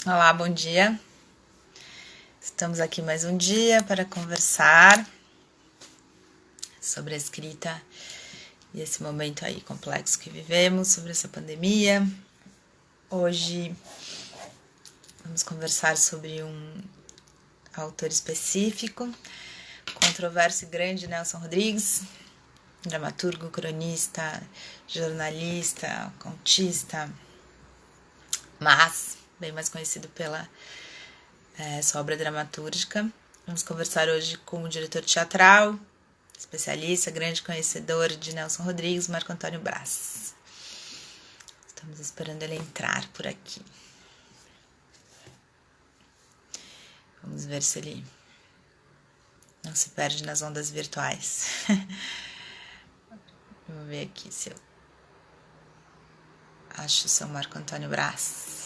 Olá, bom dia. Estamos aqui mais um dia para conversar sobre a escrita e esse momento aí complexo que vivemos, sobre essa pandemia. Hoje vamos conversar sobre um autor específico, controverso e grande, Nelson Rodrigues, dramaturgo, cronista, jornalista, contista, mas bem mais conhecido pela sua obra dramatúrgica. Vamos conversar hoje com o diretor teatral, especialista, grande conhecedor de Nelson Rodrigues, Marco Antônio Brás. Estamos esperando ele entrar por aqui. Vamos ver se ele não se perde nas ondas virtuais. Vou ver aqui se eu acho o seu Marco Antônio Brás.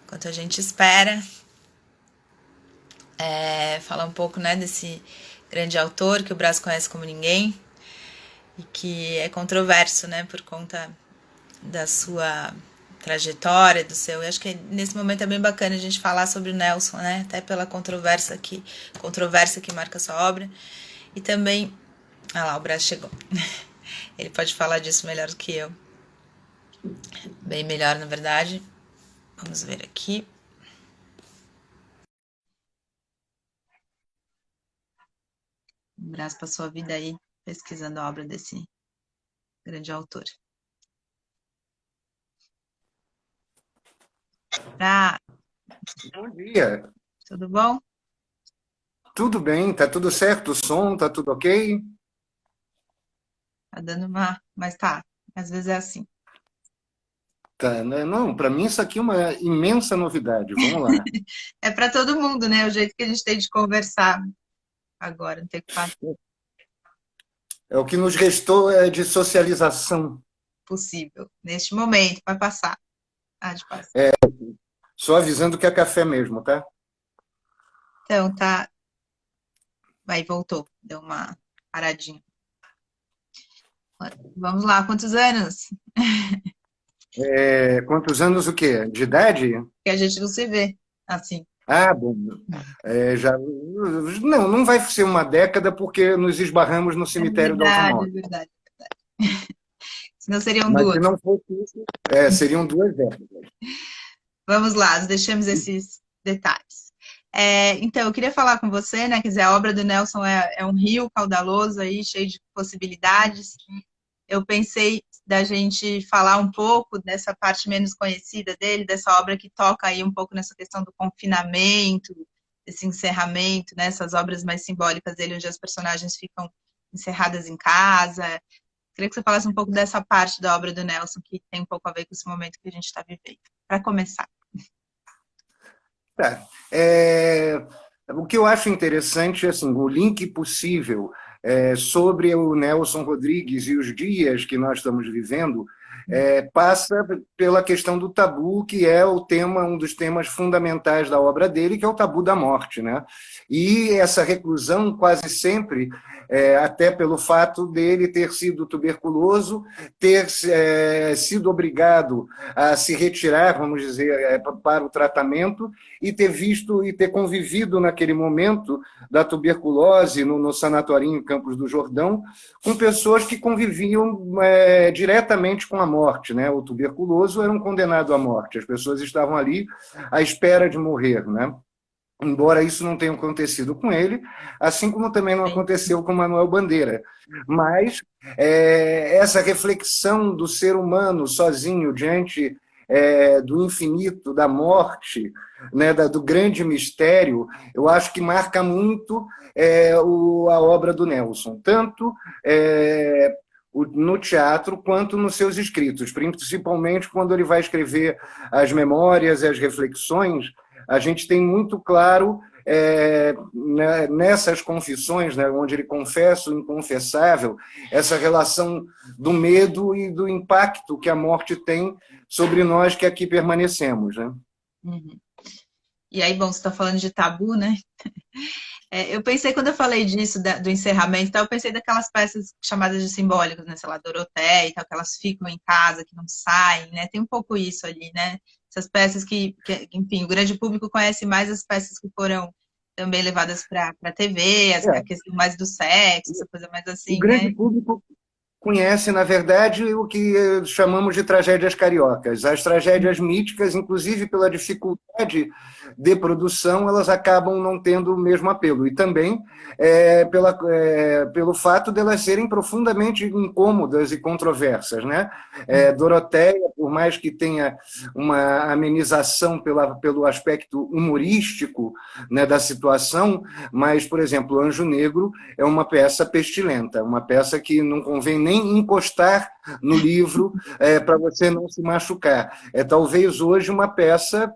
Enquanto a gente espera, falar um pouco, né, desse grande autor que o Brás conhece como ninguém e que é controverso, né, por conta da sua trajetória, do seu... Eu acho que nesse momento é bem bacana a gente falar sobre o Nelson, né, até pela controvérsia que marca a sua obra. E também... Ah lá, o Brás chegou. Ele pode falar disso melhor do que eu. Bem melhor, na verdade. Vamos ver aqui. O Brás passou a vida aí pesquisando a obra desse grande autor. Ah, Bom dia. tudo bom? Tudo bem? Tá tudo certo? O som tá tudo ok? Tá dando uma... Mas tá, às vezes é assim. Tá, né? Não, para mim isso aqui é uma imensa novidade. Vamos lá. É para todo mundo, né? O jeito que a gente tem de conversar agora, não tem o que fazer. É o que nos restou é de socialização. Possível. Neste momento, vai passar. Ah, de passar. Só avisando que é café mesmo, tá? Então, tá. Aí voltou. Deu uma paradinha. Vamos lá, quantos anos? Quantos anos o quê? De idade? Que a gente não se vê assim. Ah, bom. Já não vai ser uma década porque nos esbarramos no É cemitério do verdade, é automóvel. verdade. Senão seriam Mas se duas. não fosse isso, seriam 2 décadas. Vamos lá, deixemos esses detalhes. Então, eu queria falar com você, né? Quer dizer, a obra do Nelson é um rio caudaloso aí, cheio de possibilidades. Eu pensei da gente falar um pouco dessa parte menos conhecida dele, dessa obra que toca aí um pouco nessa questão do confinamento, desse encerramento, né? Essas obras mais simbólicas dele, onde as personagens ficam encerradas em casa. Queria que você falasse um pouco dessa parte da obra do Nelson, que tem um pouco a ver com esse momento que a gente está vivendo. Para começar. Tá. O que eu acho interessante é assim, o link possível sobre o Nelson Rodrigues e os dias que nós estamos vivendo passa pela questão do tabu, que é o tema, um dos temas fundamentais da obra dele, que é o tabu da morte, né? E essa reclusão quase sempre, até pelo fato dele ter sido tuberculoso, ter sido obrigado a se retirar, vamos dizer, para o tratamento e ter visto e ter convivido naquele momento da tuberculose no sanatorinho em Campos do Jordão, com pessoas que conviviam diretamente com a morte, né? O tuberculoso era um condenado à morte, as pessoas estavam ali à espera de morrer, né? Embora isso não tenha acontecido com ele, assim como também não Sim. aconteceu com Manuel Bandeira. Mas essa reflexão do ser humano sozinho diante do infinito, da morte, né, do grande mistério, eu acho que marca muito a obra do Nelson, tanto no teatro quanto nos seus escritos, principalmente quando ele vai escrever as memórias e as reflexões. A gente tem muito claro nessas confissões, né, onde ele confessa o inconfessável, essa relação do medo e do impacto que a morte tem sobre nós que aqui permanecemos. Né? Uhum. E aí, bom, você está falando de tabu, né? Eu pensei, quando eu falei disso, do encerramento, eu pensei daquelas peças chamadas de simbólicas, né? Sei lá, Doroteia e tal, que elas ficam em casa, que não saem, né? Tem um pouco isso ali, né? Essas peças enfim, o grande público conhece mais as peças que foram também levadas para a TV, a É, questão mais do sexo, essa coisa mais o assim, grande né? público conhece, na verdade, o que chamamos de tragédias cariocas. As tragédias míticas, inclusive pela dificuldade de produção, elas acabam não tendo o mesmo apelo. E também pelo fato de elas serem profundamente incômodas e controversas, né? Doroteia, por mais que tenha uma amenização pelo aspecto humorístico, né, da situação, mas, por exemplo, Anjo Negro é uma peça pestilenta, uma peça que não convém nem encostar no livro para você não se machucar. É talvez hoje uma peça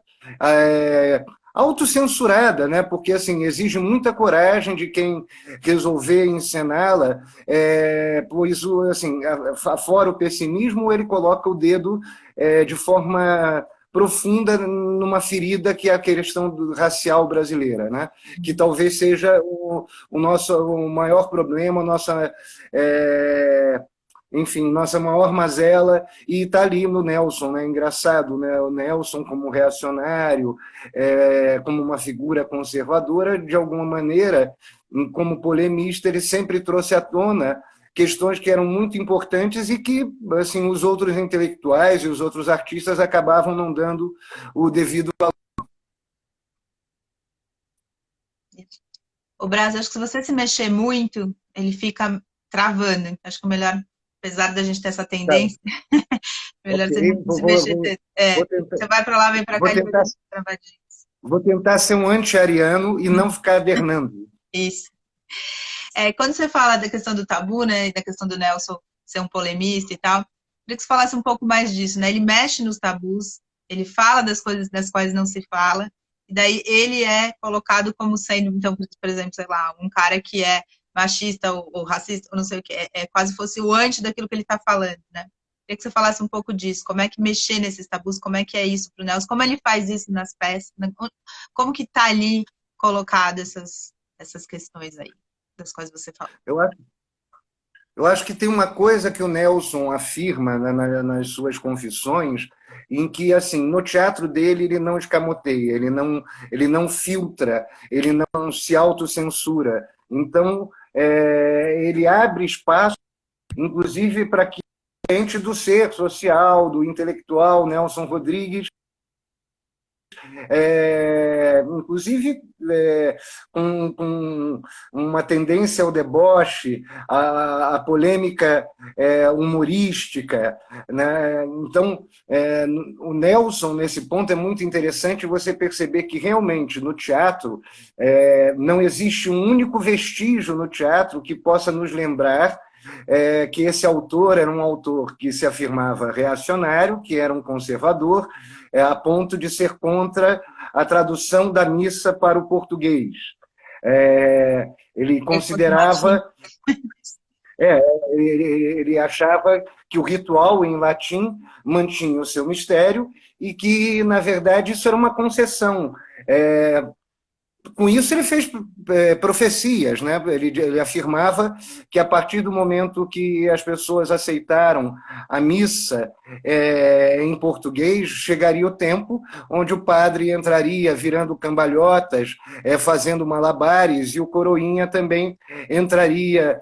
autocensurada, né? Porque assim exige muita coragem de quem resolver encená-la, pois assim, fora o pessimismo, ele coloca o dedo de forma profunda numa ferida que é a questão racial brasileira, né? Que talvez seja o maior problema, enfim, nossa maior mazela, e está ali no Nelson, né? Engraçado, né? O Nelson como reacionário, como uma figura conservadora, de alguma maneira, como polemista, ele sempre trouxe à tona questões que eram muito importantes e que assim, os outros intelectuais e os outros artistas acabavam não dando o devido valor. O Brasil, acho que se você se mexer muito, ele fica travando. Acho que é melhor, apesar da gente ter essa Tá, tendência, melhor ok, você não se mexer. vou tentar, Você vai para lá, vem para vou cá, ele vai tentar, dar uma travadinha. vou tentar ser um anti-ariano e não ficar adernando. Isso. Quando você fala da questão do tabu, né, e da questão do Nelson ser um polemista e tal, queria que você falasse um pouco mais disso, né? Ele mexe nos tabus, ele fala das coisas das quais não se fala, e daí ele é colocado como sendo, então, por exemplo, sei lá, um cara que é machista ou racista, ou não sei o que, quase fosse o anti daquilo que ele está falando, né? Queria que você falasse um pouco disso, como é que mexer nesses tabus, como é que é isso para o Nelson, como ele faz isso nas peças, né? Como que está ali colocado essas questões aí, das quais você fala. Eu acho, eu acho que tem uma coisa que o Nelson afirma nas suas confissões, em que, assim, no teatro dele ele não escamoteia, ele não filtra, ele não se autocensura. Então, ele abre espaço, inclusive, para que gente do ser social, do intelectual Nelson Rodrigues, inclusive com uma tendência ao deboche, à polêmica humorística, né? Então, o Nelson, nesse ponto, é muito interessante você perceber que realmente no teatro não existe um único vestígio no teatro que possa nos lembrar que esse autor era um autor que se afirmava reacionário, que era um conservador, a ponto de ser contra a tradução da missa para o português. Ele considerava, ele achava que o ritual em latim mantinha o seu mistério e que, na verdade, isso era uma concessão. Com isso, ele fez profecias, né? Ele afirmava que, a partir do momento que as pessoas aceitaram a missa em português, chegaria o tempo onde o padre entraria virando cambalhotas, fazendo malabares, e o coroinha também entraria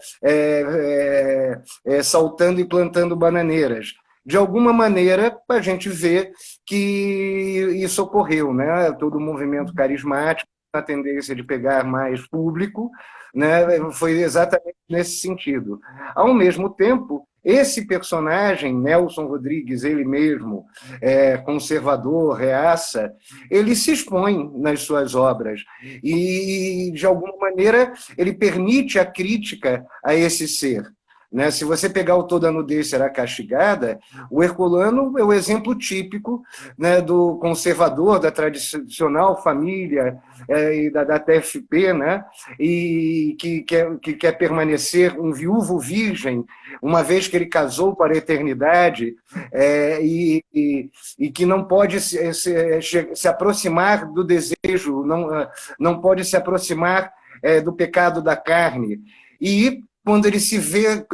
saltando e plantando bananeiras. De alguma maneira, a gente vê que isso ocorreu, né? Todo o movimento carismático, a tendência de pegar mais público, né, foi exatamente nesse sentido. Ao mesmo tempo, esse personagem, Nelson Rodrigues, ele mesmo, conservador, reaça, ele se expõe nas suas obras e, de alguma maneira, ele permite a crítica a esse ser. Né? Se você pegar o Toda Nudez Será Castigada, o Herculano é o exemplo típico, né, do conservador, da tradicional família e da TFP, né, e que quer permanecer um viúvo virgem, uma vez que ele casou para a eternidade, e que não pode se aproximar do desejo, não pode se aproximar do pecado da carne. E quando ele se vê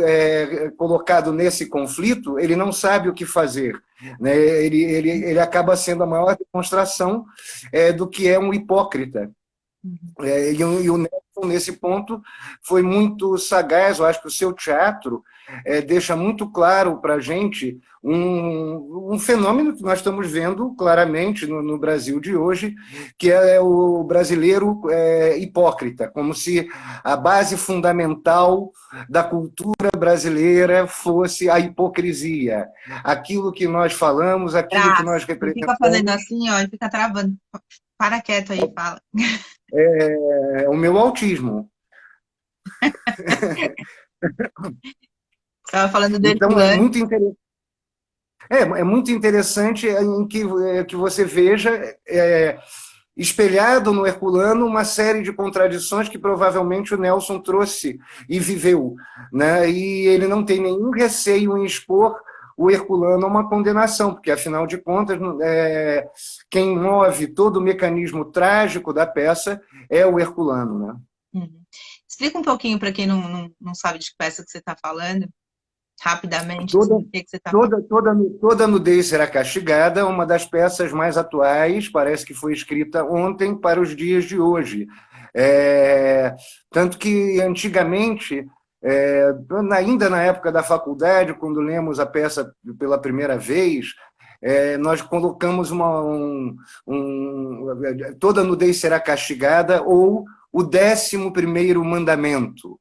colocado nesse conflito, ele não sabe o que fazer. Né? Ele acaba sendo a maior demonstração do que é um hipócrita. E o Nelson, nesse ponto, foi muito sagaz. Eu acho que o seu teatro deixa muito claro para a gente um fenômeno que nós estamos vendo claramente no Brasil de hoje, que é o brasileiro hipócrita, como se a base fundamental da cultura brasileira fosse a hipocrisia. Aquilo que nós falamos, aquilo que nós representamos... Fica fazendo assim, ó, e fica travando. Para quieto aí, fala. É o meu autismo. Estava falando dele. Então, é muito interessante. É muito interessante em que você veja espelhado no Herculano uma série de contradições que provavelmente o Nelson trouxe e viveu, né? E ele não tem nenhum receio em expor o Herculano a uma condenação, porque, afinal de contas, quem move todo o mecanismo trágico da peça é o Herculano, né? Uhum. Explica um pouquinho para quem não sabe de que peça que você está falando, rapidamente, o que você está falando. Toda nudez será castigada, uma das peças mais atuais, parece que foi escrita ontem para os dias de hoje. Tanto que, antigamente, ainda na época da faculdade, quando lemos a peça pela primeira vez, nós colocamos toda nudez será castigada, ou o 11º mandamento.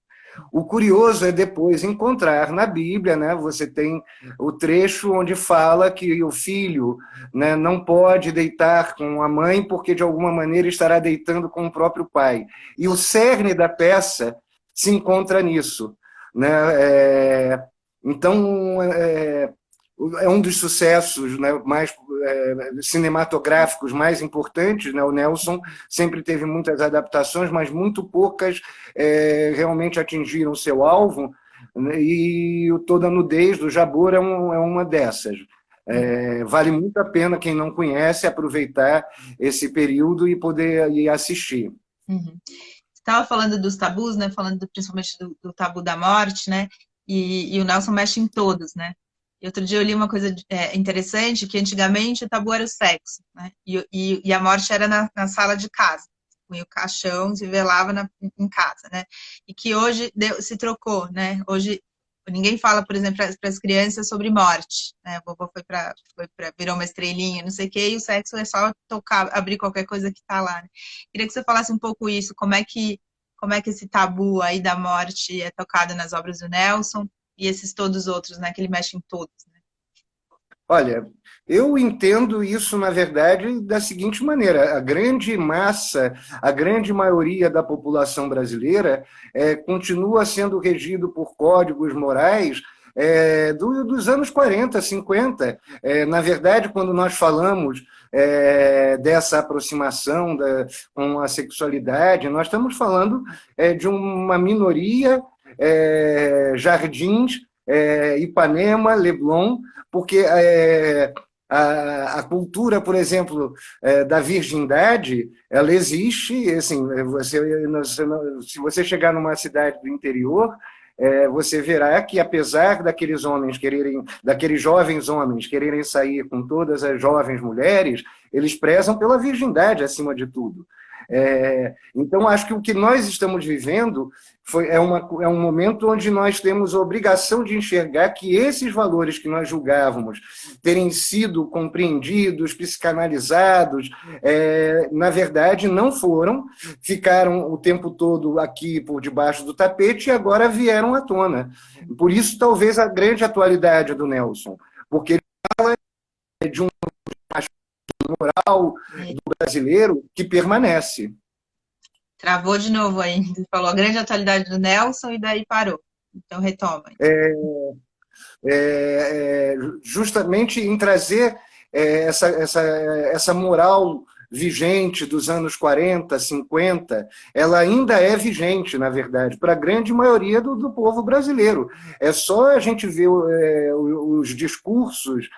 O curioso é depois encontrar na Bíblia, né, você tem o trecho onde fala que o filho, né, não pode deitar com a mãe porque de alguma maneira estará deitando com o próprio pai. E o cerne da peça se encontra nisso, né? Então, é um dos sucessos, né, mais cinematográficos mais importantes, né? O Nelson sempre teve muitas adaptações, mas muito poucas realmente atingiram seu alvo, né? E o Toda a Nudez do Jabor é uma dessas. Vale muito a pena, quem não conhece, aproveitar esse período e poder ir assistir. Uhum. Você estava falando dos tabus, né? Falando principalmente do tabu da morte, né? E o Nelson mexe em todos, né? E outro dia eu li uma coisa interessante, que antigamente o tabu era o sexo, né? E a morte era na sala de casa. Punha o caixão, se velava em casa, né? E que hoje se trocou, né? Hoje ninguém fala, por exemplo, para as crianças sobre morte, né? A vovó virou uma estrelinha, não sei o quê, e o sexo é só tocar, abrir qualquer coisa que tá lá, né? Queria que você falasse um pouco isso, como é que esse tabu aí da morte é tocado nas obras do Nelson, e esses todos outros, né? Que ele mexe em todos, né? Olha, eu entendo isso, na verdade, da seguinte maneira: a grande massa, a grande maioria da população brasileira continua sendo regido por códigos morais dos anos 40, 50. Na verdade, quando nós falamos dessa aproximação com a sexualidade, nós estamos falando de uma minoria, Jardins, Ipanema, Leblon, porque a cultura, por exemplo, da virgindade, ela existe. Assim, se você chegar numa cidade do interior, você verá que, apesar daqueles jovens homens quererem sair com todas as jovens mulheres, eles prezam pela virgindade acima de tudo. Então, acho que o que nós estamos vivendo é um momento onde nós temos a obrigação de enxergar que esses valores que nós julgávamos terem sido compreendidos, psicanalizados, na verdade não foram, ficaram o tempo todo aqui por debaixo do tapete e agora vieram à tona. Por isso, talvez, a grande atualidade do Nelson, porque ele fala de um moral do brasileiro que permanece. Travou de novo aí. Você falou a grande atualidade do Nelson e daí parou. Então retoma. Justamente em trazer essa moral vigente dos anos 40, 50, ela ainda é vigente, na verdade, para a grande maioria do povo brasileiro. É só a gente ver os discursos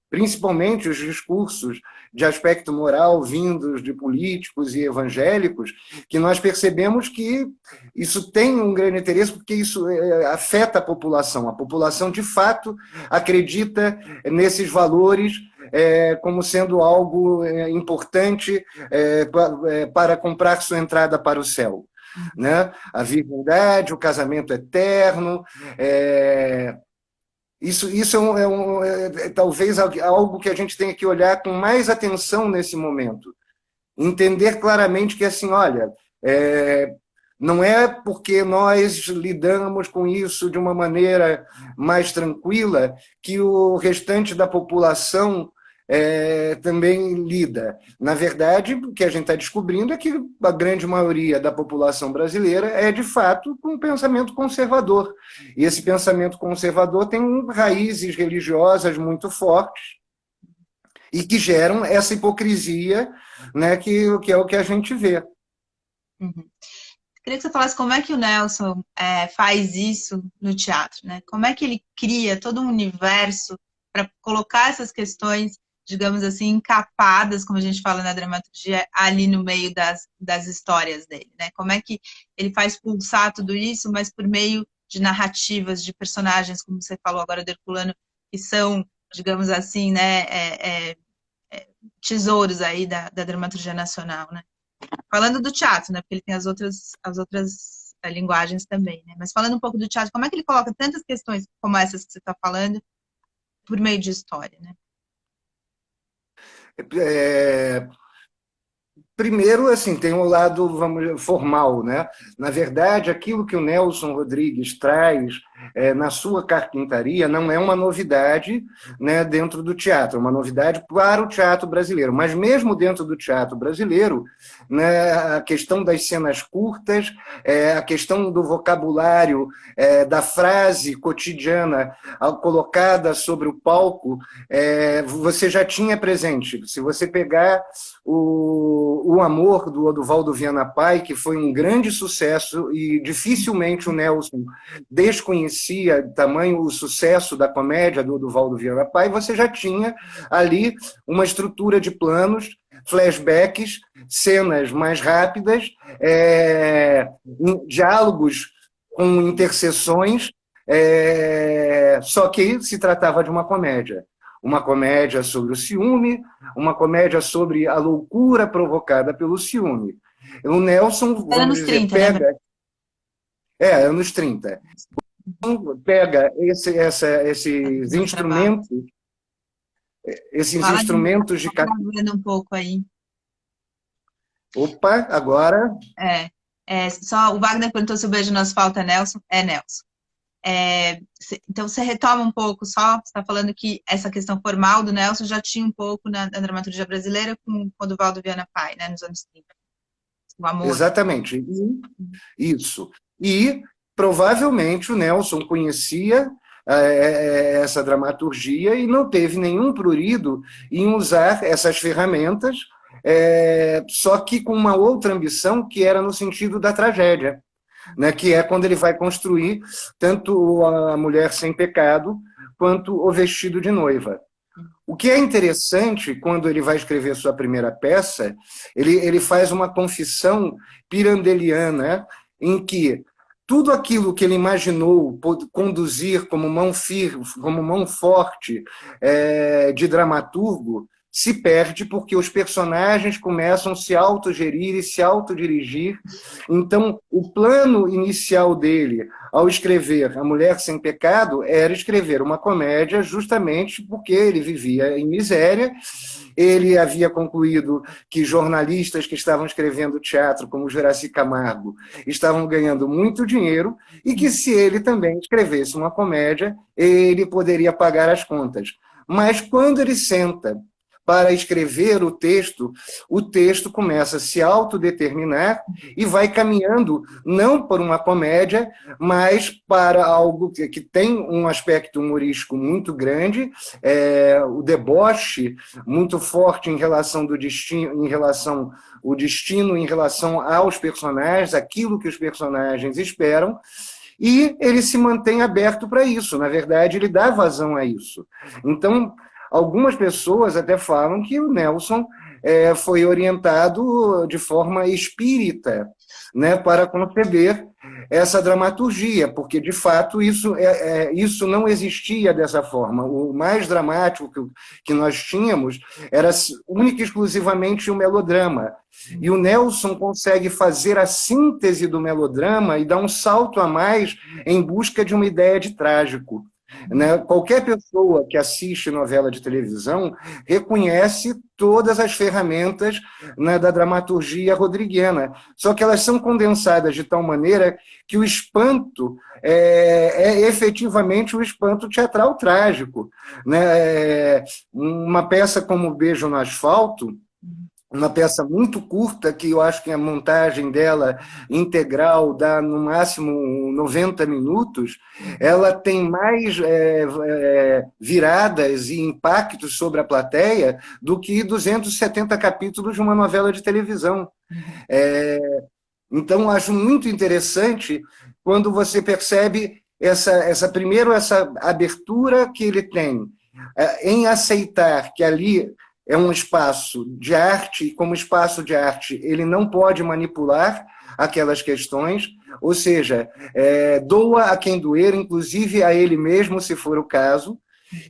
principalmente os discursos de aspecto moral vindos de políticos e evangélicos, que nós percebemos que isso tem um grande interesse, porque isso afeta a população. A população, de fato, acredita nesses valores como sendo algo importante para comprar sua entrada para o céu. Né? A virgindade, o casamento eterno, isso talvez algo que a gente tenha que olhar com mais atenção nesse momento. Entender claramente que, assim, olha, não é porque nós lidamos com isso de uma maneira mais tranquila que o restante da população também lida. Na verdade, o que a gente está descobrindo é que a grande maioria da população brasileira é, de fato, com um pensamento conservador. E esse pensamento conservador tem raízes religiosas muito fortes e que geram essa hipocrisia, né, que é o que a gente vê. Uhum. Queria que você falasse como é que o Nelson faz isso no teatro, né? Como é que ele cria todo um universo para colocar essas questões, digamos assim, encapadas, como a gente fala na dramaturgia, ali no meio das histórias dele, né? Como é que ele faz pulsar tudo isso, mas por meio de narrativas, de personagens, como você falou agora do Herculano, que são, digamos assim, né, tesouros aí da dramaturgia nacional, né? Falando do teatro, né? Porque ele tem as outras linguagens também, né? Mas falando um pouco do teatro, como é que ele coloca tantas questões como essas que você está falando por meio de história, né? Primeiro, assim, tem um lado, vamos, formal, né? Na verdade, aquilo que o Nelson Rodrigues traz na sua carpintaria não é uma novidade, né, dentro do teatro, é uma novidade para o teatro brasileiro. Mas mesmo dentro do teatro brasileiro, né, a questão das cenas curtas, a questão do vocabulário, da frase cotidiana colocada sobre o palco, você já tinha presente. Se você pegar o Amor, do Oduvaldo Viana Paz, que foi um grande sucesso e dificilmente o Nelson desconhecia tamanho o sucesso da comédia do Oduvaldo Viana Paz, você já tinha ali uma estrutura de planos, flashbacks, cenas mais rápidas, diálogos com interseções, só que se tratava de uma comédia. Uma comédia sobre o ciúme, uma comédia sobre a loucura provocada pelo ciúme. O Nelson, vamos dizer, 30, pega... Né? Anos 30. Pega esses instrumentos, instrumentos de... um pouco aí. Opa, agora... Só o Wagner perguntou se o Beijo no Asfalto é Nelson. É Nelson. Então, você retoma um pouco só, você está falando que essa questão formal do Nelson já tinha um pouco na dramaturgia brasileira com o Oduvaldo Viana Paz, né, nos anos 30. O amor. Exatamente. Isso. E, provavelmente, o Nelson conhecia essa dramaturgia e não teve nenhum prurido em usar essas ferramentas, só que com uma outra ambição, que era no sentido da tragédia. Né, que é quando ele vai construir tanto A Mulher Sem Pecado quanto O Vestido de Noiva. O que é interessante, quando ele vai escrever sua primeira peça, ele faz uma confissão pirandeliana em que tudo aquilo que ele imaginou conduzir como mão firme, como mão forte de dramaturgo, se perde porque os personagens começam a se autogerir e se autodirigir. Então, o plano inicial dele, ao escrever A Mulher Sem Pecado, era escrever uma comédia justamente porque ele vivia em miséria. Ele havia concluído que jornalistas que estavam escrevendo teatro, como Juraci Camargo, estavam ganhando muito dinheiro e que, se ele também escrevesse uma comédia, ele poderia pagar as contas. Mas, quando ele senta para escrever o texto começa a se autodeterminar e vai caminhando não por uma comédia, mas para algo que tem um aspecto humorístico muito grande, o deboche muito forte em relação do destino, em relação aos personagens, aquilo que os personagens esperam, e ele se mantém aberto para isso. Na verdade, ele dá vazão a isso. Então, algumas pessoas até falam que o Nelson foi orientado de forma espírita, né, para conceber essa dramaturgia, porque, de fato, isso não existia dessa forma. O mais dramático que nós tínhamos era única e exclusivamente o melodrama. E o Nelson consegue fazer a síntese do melodrama e dar um salto a mais em busca de uma ideia de trágico. Né? Qualquer pessoa que assiste novela de televisão reconhece todas as ferramentas, né, da dramaturgia rodriguiana, só que elas são condensadas de tal maneira que o espanto é efetivamente o espanto teatral trágico. Né? Uma peça como Beijo no Asfalto, uma peça muito curta, que eu acho que a montagem dela integral dá no máximo 90 minutos, ela tem mais viradas e impactos sobre a plateia do que 270 capítulos de uma novela de televisão. Então, acho muito interessante quando você percebe primeiro essa abertura que ele tem em aceitar que ali é um espaço de arte, e como espaço de arte ele não pode manipular aquelas questões, ou seja, doa a quem doer, inclusive a ele mesmo, se for o caso,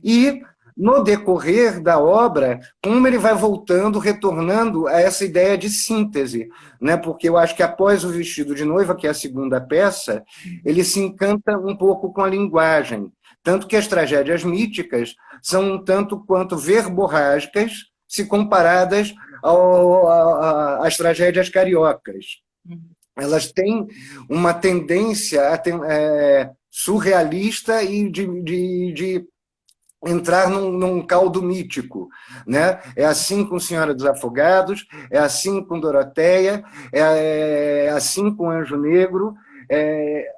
e no decorrer da obra, como ele vai voltando, retornando a essa ideia de síntese, né? Porque eu acho que após o Vestido de Noiva, que é a segunda peça, ele se encanta um pouco com a linguagem, tanto que as tragédias míticas são um tanto quanto verborrágicas se comparadas às tragédias cariocas. Elas têm uma tendência surrealista e de entrar num caldo mítico. Né? É assim com Senhora dos Afogados, é assim com Doroteia, é assim com Anjo Negro.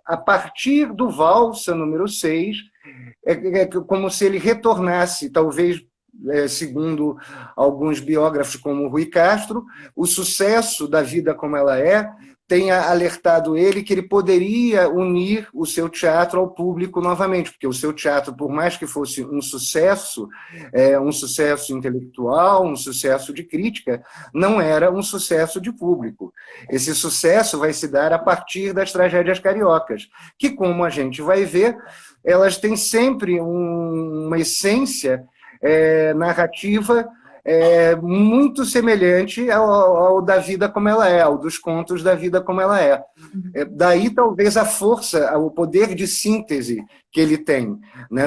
A partir do Valsa número 6, é como se ele retornasse, talvez, segundo alguns biógrafos como Rui Castro, o sucesso da Vida Como Ela É tenha alertado ele que ele poderia unir o seu teatro ao público novamente, porque o seu teatro, por mais que fosse um sucesso intelectual, um sucesso de crítica, não era um sucesso de público. Esse sucesso vai se dar a partir das tragédias cariocas, que, como a gente vai ver, elas têm sempre uma essência narrativa muito semelhante ao da Vida Como Ela É, ao dos contos da Vida Como Ela É. Daí, talvez, a força, o poder de síntese que ele tem. Né?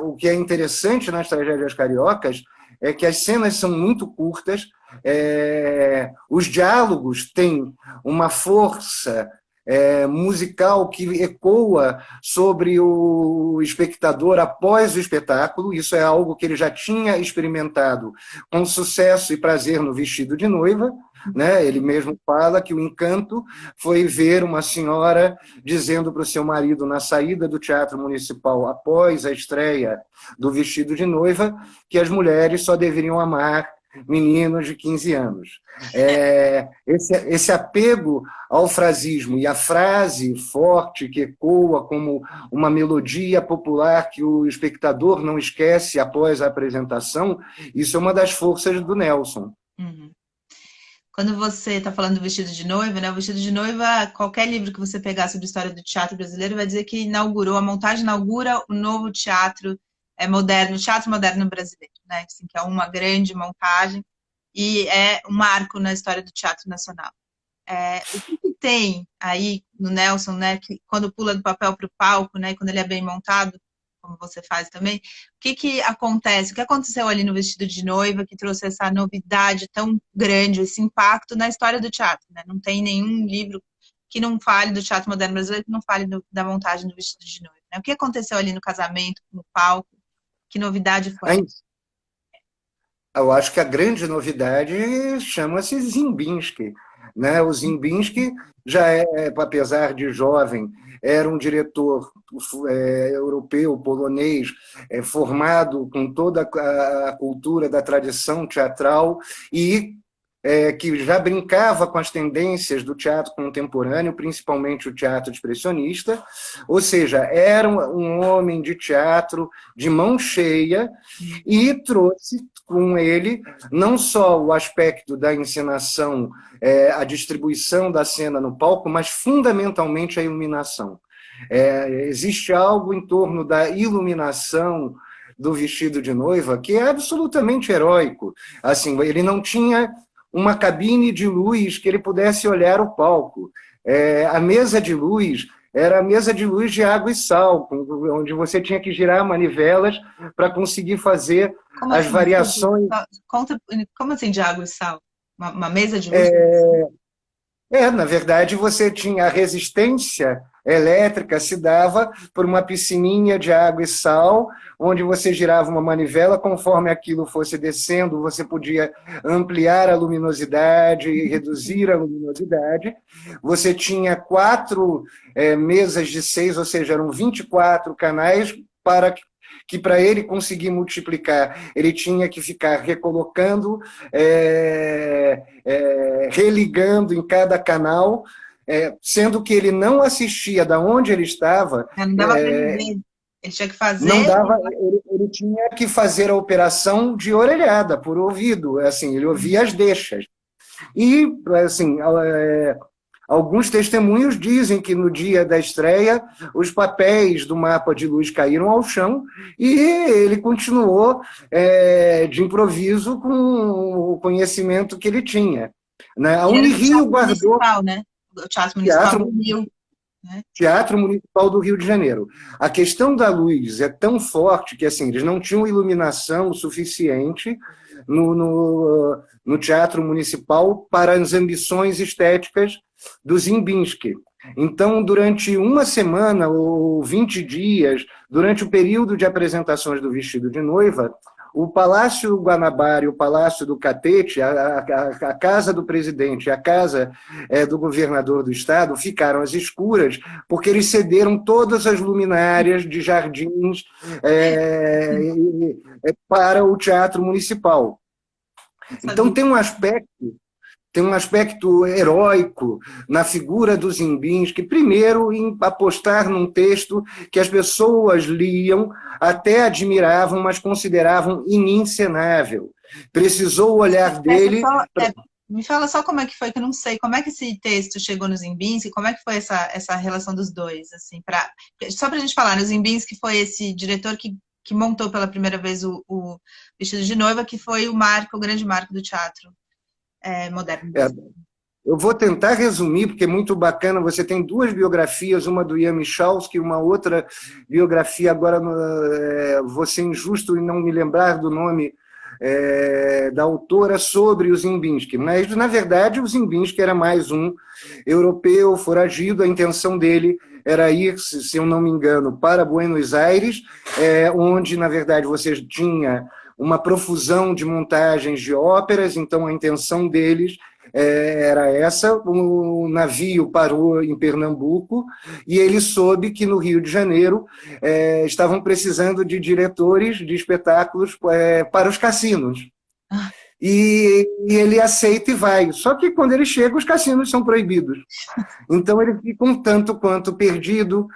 O que é interessante nas tragédias cariocas é que as cenas são muito curtas, os diálogos têm uma força musical que ecoa sobre o espectador após o espetáculo. Isso é algo que ele já tinha experimentado com sucesso e prazer no Vestido de Noiva. Né? Ele mesmo fala que o encanto foi ver uma senhora dizendo para o seu marido na saída do Teatro Municipal após a estreia do Vestido de Noiva que as mulheres só deveriam amar meninos de 15 anos. Esse apego ao frasismo e a frase forte que ecoa como uma melodia popular que o espectador não esquece após a apresentação, isso é uma das forças do Nelson. Uhum. Quando você está falando do Vestido de Noiva, né? O Vestido de Noiva, qualquer livro que você pegar sobre a história do teatro brasileiro vai dizer que a montagem inaugura o novo teatro moderno, o teatro moderno brasileiro, né? Assim, que é uma grande montagem e é um marco na história do teatro nacional. O que tem aí no Nelson, né? Que quando pula do papel para o palco, né? Quando ele é bem montado, como você faz também, o que acontece? O que aconteceu ali no Vestido de Noiva que trouxe essa novidade tão grande, esse impacto na história do teatro, né? Não tem nenhum livro que não fale do teatro moderno brasileiro, que não fale da montagem do Vestido de Noiva, né? O que aconteceu ali no casamento, no palco? Que novidade foi? Eu acho que a grande novidade chama-se Ziembinski. Né? O Ziembinski já apesar de jovem, era um diretor europeu, polonês, formado com toda a cultura da tradição teatral e que já brincava com as tendências do teatro contemporâneo, principalmente o teatro expressionista, ou seja, era um homem de teatro de mão cheia e trouxe com ele não só o aspecto da encenação, a distribuição da cena no palco, mas fundamentalmente a iluminação. Existe algo em torno da iluminação do vestido de noiva que é absolutamente heróico. Assim, ele não tinha uma cabine de luz que ele pudesse olhar o palco. A mesa de luz era a mesa de luz de água e sal, onde você tinha que girar manivelas para conseguir fazer as variações. Como assim de água e sal? Uma mesa de luz? Na verdade, você tinha a resistência elétrica, se dava por uma piscininha de água e sal, onde você girava uma manivela, conforme aquilo fosse descendo, você podia ampliar a luminosidade e reduzir a luminosidade. Você tinha 4 mesas de 6, ou seja, eram 24 canais para ele conseguir multiplicar, ele tinha que ficar recolocando, religando em cada canal, sendo que ele não assistia da onde ele estava. Não dava para ele ver. Ele tinha que fazer. Não dava, ele tinha que fazer a operação de orelhada, por ouvido, assim, ele ouvia as deixas. E, assim, alguns testemunhos dizem que no dia da estreia os papéis do mapa de luz caíram ao chão e ele continuou de improviso com o conhecimento que ele tinha. Né? A Unirio guardou... Né? O Teatro Municipal do Rio. Né? Teatro Municipal do Rio de Janeiro. A questão da luz é tão forte que assim, eles não tinham iluminação suficiente no Teatro Municipal para as ambições estéticas do Ziembinski. Então, durante uma semana ou 20 dias, durante o período de apresentações do vestido de noiva, o Palácio Guanabara e o Palácio do Catete, a casa do presidente e a casa do governador do estado ficaram às escuras porque eles cederam todas as luminárias de jardins para o Teatro Municipal. Então tem um aspecto heróico na figura do Ziembinski, primeiro em apostar num texto que as pessoas liam, até admiravam, mas consideravam inencenável. Precisou o olhar dele... Me fala só como é que foi, que eu não sei, como é que esse texto chegou no Ziembinski, como é que foi essa relação dos dois, assim, só para a gente falar, né, o Ziembinski foi esse diretor que montou pela primeira vez o vestido de noiva, que foi o grande marco do teatro moderno. Eu vou tentar resumir, porque é muito bacana. Você tem 2 biografias, uma do Ian Michalski, uma outra biografia, agora vou ser injusto em não me lembrar do nome da autora, sobre o Ziembinski. Mas, na verdade, o Ziembinski era mais um europeu foragido. A intenção dele era ir, se eu não me engano, para Buenos Aires, onde, na verdade, você tinha uma profusão de montagens de óperas, então a intenção deles era essa. O navio parou em Pernambuco e ele soube que no Rio de Janeiro estavam precisando de diretores de espetáculos para os cassinos. E ele aceita e vai. Só que quando ele chega, os cassinos são proibidos. Então ele fica um tanto quanto perdido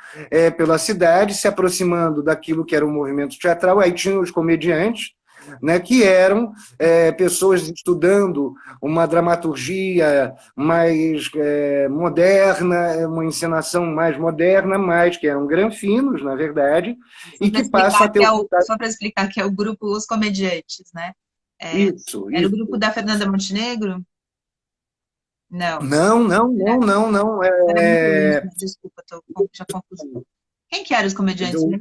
pela cidade, se aproximando daquilo que era o movimento teatral. Aí tinha os comediantes, né, que eram pessoas estudando uma dramaturgia mais moderna, uma encenação mais moderna, mas que eram granfinos, na verdade, e que passam a ter... Só para explicar que é o grupo Os Comediantes, né? Isso. Era o grupo da Fernanda Montenegro? Não. Não. Desculpa, estou já confusa. Quem que eram os comediantes, né?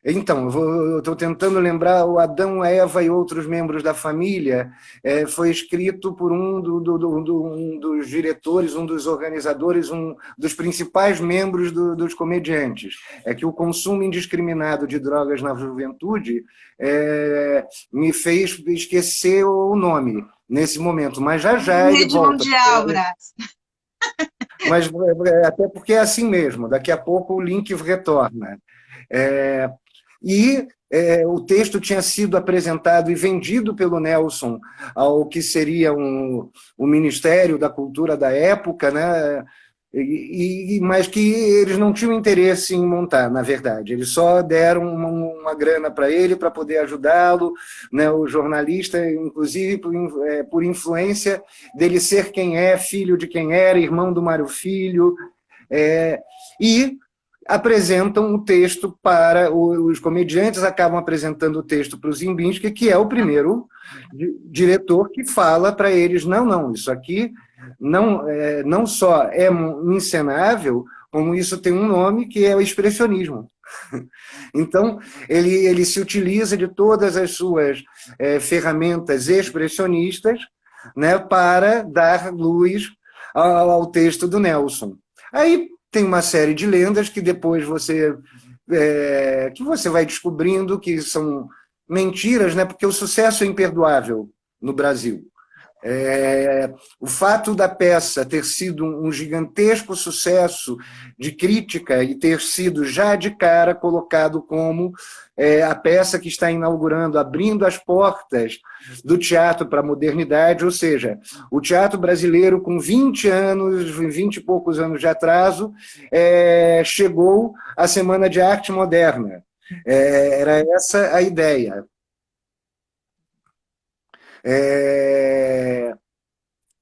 Então, eu estou tentando lembrar. O Adão, a Eva e outros membros da família foi escrito por um dos diretores, um dos organizadores, um dos principais membros dos comediantes. É que o consumo indiscriminado de drogas na juventude me fez esquecer o nome nesse momento, mas já ele volta. Mundial, Brás. Mas até porque é assim mesmo, daqui a pouco o link retorna. E o texto tinha sido apresentado e vendido pelo Nelson ao que seria o Ministério da Cultura da época, né? Mas que eles não tinham interesse em montar, na verdade. Eles só deram uma grana para ele para poder ajudá-lo, né? O jornalista, inclusive, por influência dele ser quem é, filho de quem era, irmão do Mário Filho, e apresentam o texto para os comediantes, acabam apresentando o texto para o Ziembinski, que é o primeiro diretor que fala para eles, não, isso aqui não só é encenável, como isso tem um nome que é o expressionismo. Então, ele se utiliza de todas as suas ferramentas expressionistas, né, para dar luz ao texto do Nelson. Aí tem uma série de lendas que depois você vai descobrindo que são mentiras, né, porque o sucesso é imperdoável no Brasil. O fato da peça ter sido um gigantesco sucesso de crítica e ter sido já de cara colocado como a peça que está inaugurando, abrindo as portas do teatro para a modernidade, ou seja, o teatro brasileiro com 20 anos, 20 e poucos anos de atraso, chegou à Semana de Arte Moderna. Era essa a ideia.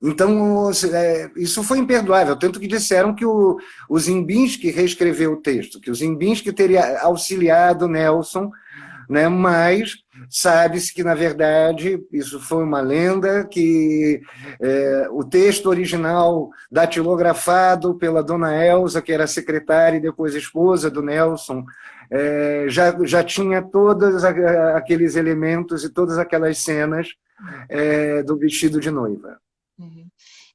Então, isso foi imperdoável, tanto que disseram que o Ziembinski reescreveu o texto, que o Ziembinski teria auxiliado Nelson, né, mas sabe-se que, na verdade, isso foi uma lenda, que o texto original datilografado pela dona Elza, que era secretária e depois esposa do Nelson, já tinha todos aqueles elementos e todas aquelas cenas do vestido de noiva. Uhum.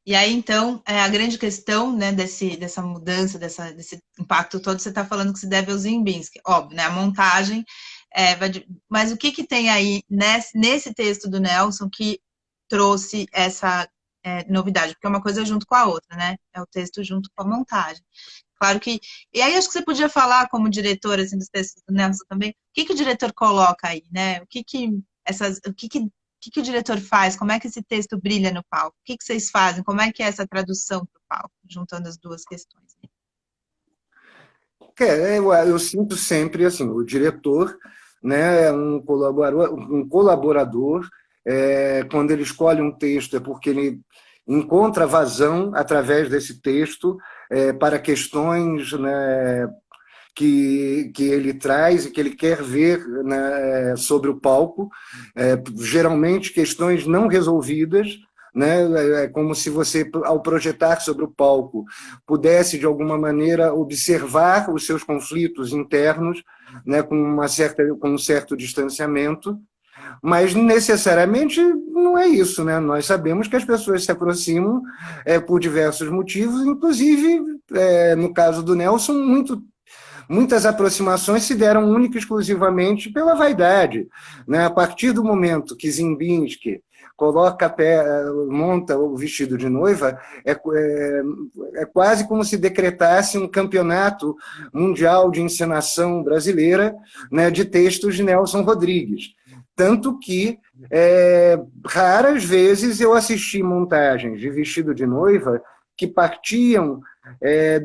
E aí, então, a grande questão, né, dessa mudança, desse impacto todo, você está falando que se deve ao Ziembinski. Óbvio, né, a montagem, mas o que tem aí nesse texto do Nelson que trouxe essa novidade? Porque é uma coisa junto com a outra, né? É o texto junto com a montagem. Claro que... E aí, acho que você podia falar, como diretor, assim, dos textos do Nelson também, o que o diretor coloca aí, né? O que o diretor faz? Como é que esse texto brilha no palco? O que vocês fazem? Como é que é essa tradução para o palco, juntando as duas questões? Eu sinto sempre assim, o diretor, né, um colaborador, quando ele escolhe um texto é porque ele encontra vazão através desse texto para questões, né, que ele traz e que ele quer ver, né, sobre o palco, geralmente questões não resolvidas, né? É como se você, ao projetar sobre o palco, pudesse, de alguma maneira, observar os seus conflitos internos, né, com um certo distanciamento, mas necessariamente não é isso, né? Nós sabemos que as pessoas se aproximam por diversos motivos, inclusive, no caso do Nelson, muitas aproximações se deram única e exclusivamente pela vaidade, né? A partir do momento que Ziembinski monta o vestido de noiva, é quase como se decretasse um campeonato mundial de encenação brasileira, né, de textos de Nelson Rodrigues. Tanto que, raras vezes, eu assisti montagens de vestido de noiva que partiam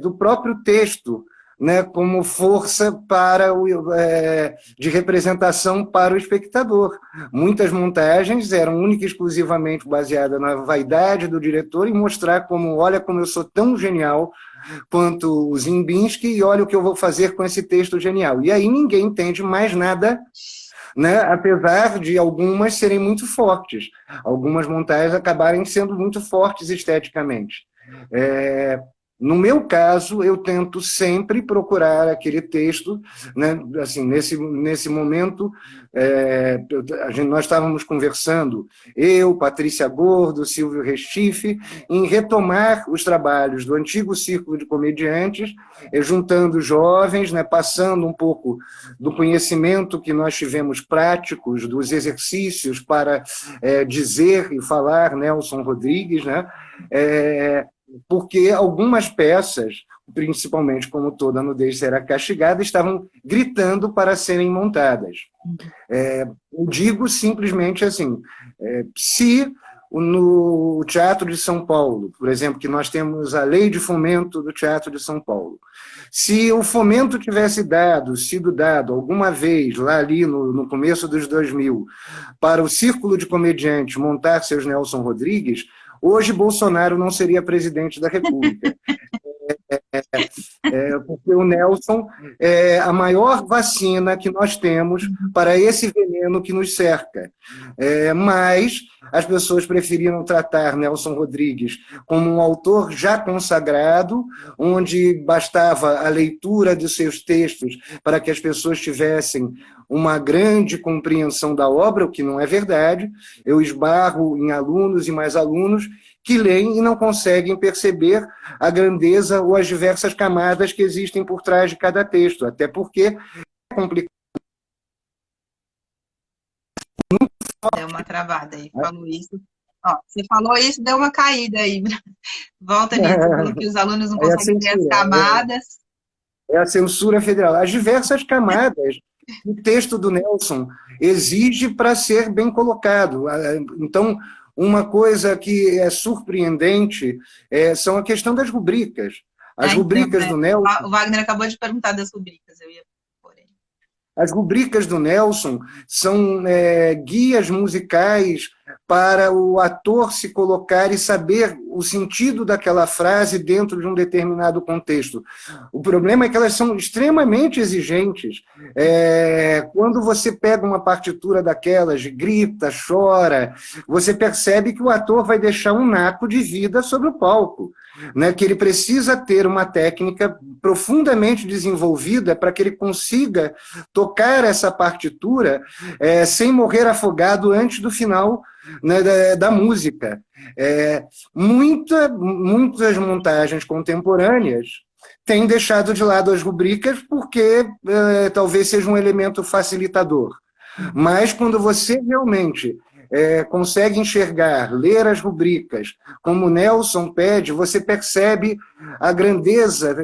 do próprio texto, né, como força de representação para o espectador. Muitas montagens eram única e exclusivamente baseadas na vaidade do diretor e mostrar olha como eu sou tão genial quanto o Ziembinski e olha o que eu vou fazer com esse texto genial. E aí ninguém entende mais nada, né, apesar de algumas serem muito fortes. Algumas montagens acabarem sendo muito fortes esteticamente. No meu caso, eu tento sempre procurar aquele texto, né, assim, nesse momento, nós estávamos conversando, eu, Patrícia Gordo, Silvio Restife, em retomar os trabalhos do antigo Círculo de Comediantes, juntando jovens, né, passando um pouco do conhecimento que nós tivemos práticos, dos exercícios para dizer e falar Nelson Rodrigues, né, porque algumas peças, principalmente como Toda Nudez Será Castigada, estavam gritando para serem montadas. Eu digo simplesmente assim, se no Teatro de São Paulo, por exemplo, que nós temos a lei de fomento do Teatro de São Paulo, se o fomento tivesse sido dado alguma vez, lá ali no começo dos 2000, para o Círculo de Comediantes montar seus Nelson Rodrigues, hoje Bolsonaro não seria presidente da República. Porque o Nelson é a maior vacina que nós temos para esse veneno que nos cerca. Mas as pessoas preferiram tratar Nelson Rodrigues como um autor já consagrado, onde bastava a leitura de seus textos para que as pessoas tivessem uma grande compreensão da obra, o que não é verdade. Eu esbarro em alunos e mais alunos que leem e não conseguem perceber a grandeza ou as diversas camadas que existem por trás de cada texto, até porque é complicado. Deu uma travada aí, falou isso. Ó, você falou isso, deu uma caída aí. Volta nisso, falou que os alunos não conseguem ver as camadas. É a censura federal. As diversas camadas que o texto do Nelson exige para ser bem colocado. Então, uma coisa que é surpreendente são a questão das rubricas. As rubricas do Nelson... O Wagner acabou de perguntar das rubricas, eu ia por ele. As rubricas do Nelson são guias musicais para o ator se colocar e saber o sentido daquela frase dentro de um determinado contexto. O problema é que elas são extremamente exigentes. Quando você pega uma partitura daquelas, grita, chora, você percebe que o ator vai deixar um naco de vida sobre o palco, né? Que ele precisa ter uma técnica profundamente desenvolvida para que ele consiga tocar essa partitura sem morrer afogado antes do final, né, da música. Muitas montagens contemporâneas têm deixado de lado as rubricas porque talvez seja um elemento facilitador. Mas quando você realmente consegue enxergar, ler as rubricas, como o Nelson pede, você percebe a grandeza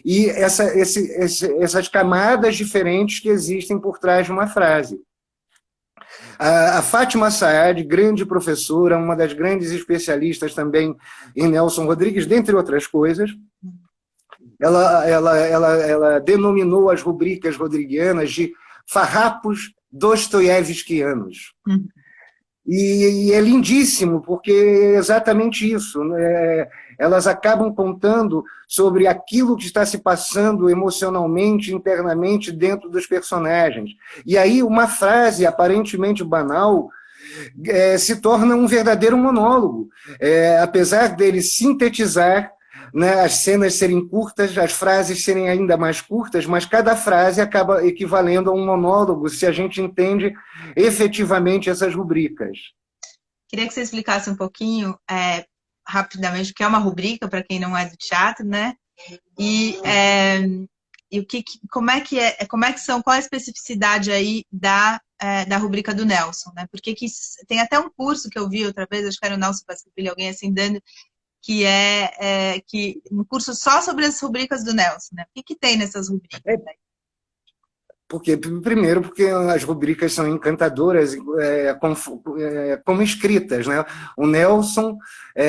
e essas camadas diferentes que existem por trás de uma frase. A Fátima Saad, grande professora, uma das grandes especialistas também em Nelson Rodrigues, dentre outras coisas, ela denominou as rubricas rodriguianas de farrapos dostoiévskianos. E é lindíssimo, porque é exatamente isso, né? Elas acabam contando sobre aquilo que está se passando emocionalmente, internamente, dentro dos personagens. E aí uma frase aparentemente banal se torna um verdadeiro monólogo. Apesar dele sintetizar, né, as cenas serem curtas, as frases serem ainda mais curtas, mas cada frase acaba equivalendo a um monólogo, se a gente entende efetivamente essas rubricas. Queria que você explicasse um pouquinho, rapidamente, o que é uma rubrica, para quem não é do teatro, né? E como é que são, qual é a especificidade aí da rubrica do Nelson, né? Porque tem até um curso que eu vi outra vez, acho que era o Nelson Pasquipilli, alguém assim, dando, que um curso só sobre as rubricas do Nelson, né? O que tem nessas rubricas? Primeiro, porque as rubricas são encantadoras como escritas, né? O Nelson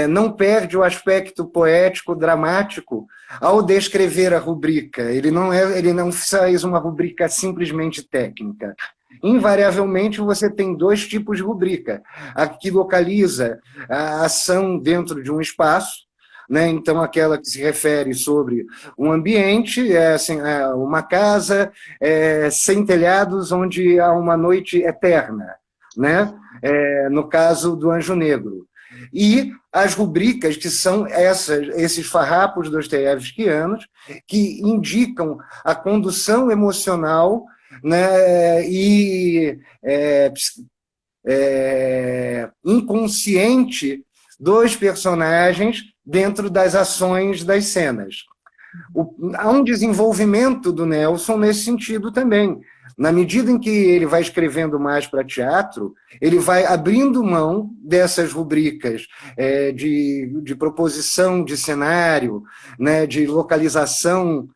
não perde o aspecto poético, dramático ao descrever a rubrica. Ele não faz uma rubrica simplesmente técnica. Invariavelmente, você tem dois tipos de rubrica. A que localiza a ação dentro de um espaço, né? Então, aquela que se refere sobre um ambiente, uma casa sem telhados, onde há uma noite eterna, né? No caso do Anjo Negro. E as rubricas, que são esses farrapos dostoiévskianos, que indicam a condução emocional, né, e inconsciente dos personagens dentro das ações das cenas. Há um desenvolvimento do Nelson nesse sentido também. Na medida em que ele vai escrevendo mais para teatro, ele vai abrindo mão dessas rubricas de proposição de cenário, né, de localização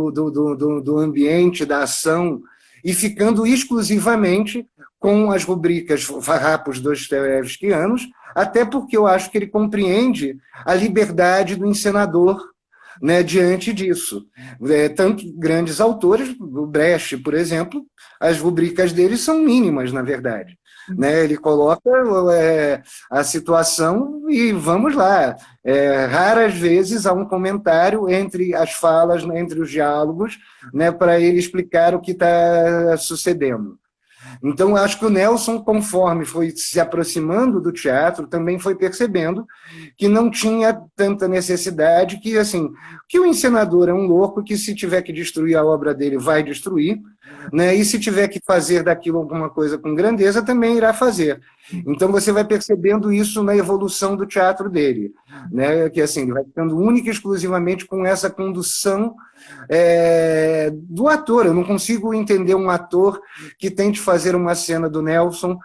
do ambiente, da ação, e ficando exclusivamente com as rubricas farrapos dostoiévskianos, até porque eu acho que ele compreende a liberdade do encenador, né, diante disso. Tanto grandes autores, o Brecht, por exemplo, as rubricas dele são mínimas, na verdade. Né? Ele coloca a situação e vamos lá. Raras vezes há um comentário entre as falas, entre os diálogos, né, para ele explicar o que está sucedendo. Então, acho que o Nelson, conforme foi se aproximando do teatro, também foi percebendo que não tinha tanta necessidade, que, assim, que o encenador é um louco que, se tiver que destruir a obra dele, vai destruir, né? E se tiver que fazer daquilo alguma coisa com grandeza, também irá fazer. Então, você vai percebendo isso na evolução do teatro dele, né? Que, assim, ele vai ficando única e exclusivamente com essa condução do ator. Eu não consigo entender um ator que tente fazer uma cena do Nelson